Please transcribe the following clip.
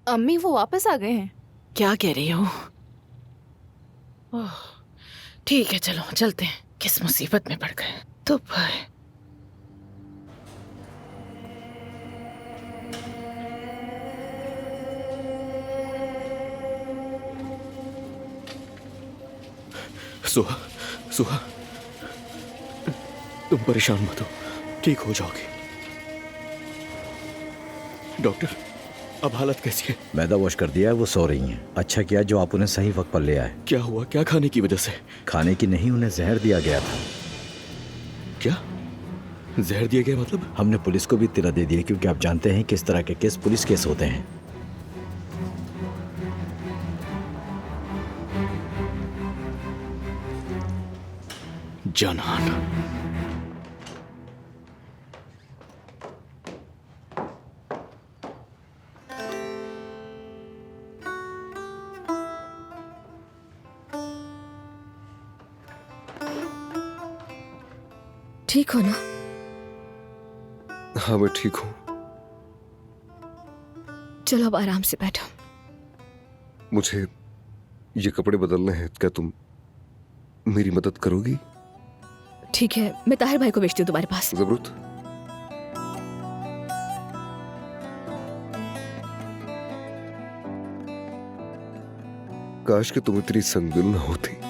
अम्मी वो वापस आ गए हैं। क्या कह रही हो? ओह, ठीक है, चलो चलते हैं। किस मुसीबत में पड़ गए। तो भाई सुहा, सुहा, तुम परेशान मत हो, ठीक हो जाओगे। डॉक्टर, अब हालत कैसी है? मैदा वॉश कर दिया है, वो सो रही हैं। अच्छा किया जो आप उन्हें सही वक्त पर ले आए। क्या हुआ? क्या खाने की वजह से? खाने की नहीं, उन्हें जहर दिया गया था। क्या जहर दिया गया? मतलब? हमने पुलिस को भी इत्तला दे दी है, क्योंकि आप जानते हैं किस तरह के केस पुलिस केस होते हैं। जानान, ठीक हो ना? हाँ मैं ठीक हूँ। चलो अब आराम से बैठो। मुझे ये कपड़े बदलने हैं, क्या तुम मेरी मदद करोगी? ठीक है, मैं ताहिर भाई को भेजती हूँ तुम्हारे पास। जबरूत, काश कि तुम इतनी संगदिल न होती।